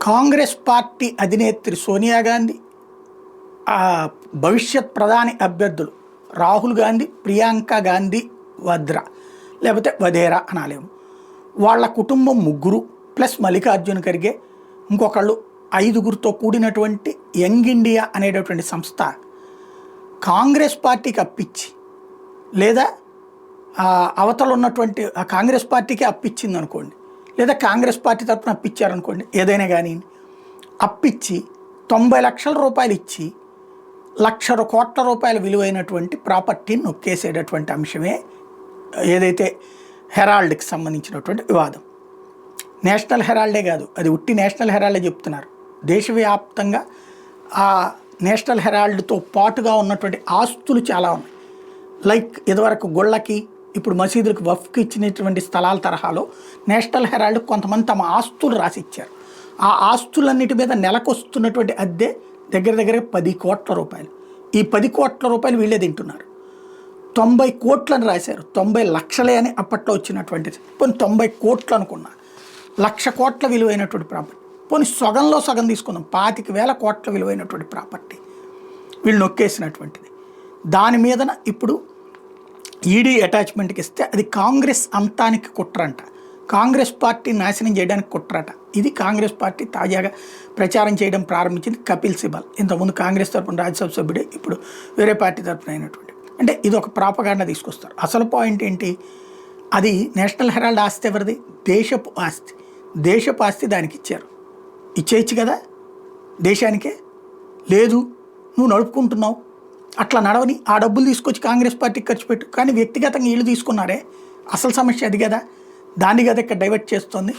Congress party అధినేత్రి Sonia Gandhi, భవిష్యత్ ప్రధాని అభ్యర్థులు రాహుల్ గాంధీ, ప్రియాంక గాంధీ వద్రా లేకపోతే వధేరా అనాలేము, వాళ్ళ కుటుంబం ముగ్గురు ప్లస్ మల్లికార్జున ఖర్గే ఇంకొకళ్ళు ఐదుగురితో కూడినటువంటి యంగ్ ఇండియా అనేటటువంటి సంస్థ కాంగ్రెస్ పార్టీకి అప్పిచ్చి లేదా అవతల ఉన్నటువంటి కాంగ్రెస్ పార్టీకి అప్పిచ్చింది అనుకోండి, లేదా కాంగ్రెస్ పార్టీ తరఫున అప్పిచ్చారనుకోండి, ఏదైనా కానీ అప్పిచ్చి 90 లక్షల రూపాయలు ఇచ్చి 1,00,00,000 కోట్ల రూపాయల విలువైనటువంటి ప్రాపర్టీని నొక్కేసేటటువంటి అంశమే ఏదైతే హెరాల్డ్కి సంబంధించినటువంటి వివాదం. నేషనల్ హెరాల్డే కాదు, అది ఉట్టి నేషనల్ హెరాల్డే చెప్తున్నారు. దేశవ్యాప్తంగా ఆ నేషనల్ హెరాల్డ్తో పాటుగా ఉన్నటువంటి ఆస్తులు చాలా ఉన్నాయి. లైక్ ఇదివరకు గుళ్ళకి ఇప్పుడు మసీదులకు వఫ్కి ఇచ్చినటువంటి స్థలాల తరహాలో నేషనల్ హెరాల్డ్ కొంతమంది తమ ఆస్తులు రాసిచ్చారు. ఆ ఆస్తులన్నిటి మీద నెలకొస్తున్నటువంటి అద్దె దగ్గర 10 కోట్ల రూపాయలు. ఈ 10 కోట్ల రూపాయలు వీళ్ళే తింటున్నారు. 90 కోట్లని రాశారు, 90 లక్షలే అని అప్పట్లో వచ్చినటువంటిది. పోనీ 90 కోట్లు అనుకున్నా, 1,00,000 కోట్ల విలువైనటువంటి ప్రాపర్టీ, పోనీ సగంలో సగం తీసుకుందాం, 25,000 కోట్ల విలువైనటువంటి ప్రాపర్టీ వీళ్ళు నొక్కేసినటువంటిది. దాని మీదన ఇప్పుడు ఈడీ అటాచ్మెంట్కి ఇస్తే అది కాంగ్రెస్ అంతానికి కుట్రంట, కాంగ్రెస్ పార్టీ నాశనం చేయడానికి కుట్రట. ఇది కాంగ్రెస్ పార్టీ తాజాగా ప్రచారం చేయడం ప్రారంభించింది కపిల్ సిబల్. ఇంతకుముందు కాంగ్రెస్ తరపున రాజ్యసభ సభ్యుడే, ఇప్పుడు వేరే పార్టీ తరపున అయినటువంటి. అంటే ఇది ఒక ప్రాపగాండా తీసుకొస్తారు. అసలు పాయింట్ ఏంటి, అది నేషనల్ హెరాల్డ్ ఆస్తి ఎవరిది? దేశపు ఆస్తి. దేశపు ఆస్తి దానికి ఇచ్చారు, ఇచ్చేయచ్చు కదా దేశానికే. లేదు నువ్వు నడుపుకుంటున్నావు, అట్లా నడవని, ఆ డబ్బులు తీసుకొచ్చి కాంగ్రెస్ పార్టీకి ఖర్చు పెట్టు. కానీ వ్యక్తిగతంగా వీళ్ళు తీసుకున్నారే, అసలు సమస్య అది కదా, దాన్ని కదా ఇక్కడ డైవర్ట్ చేస్తుంది.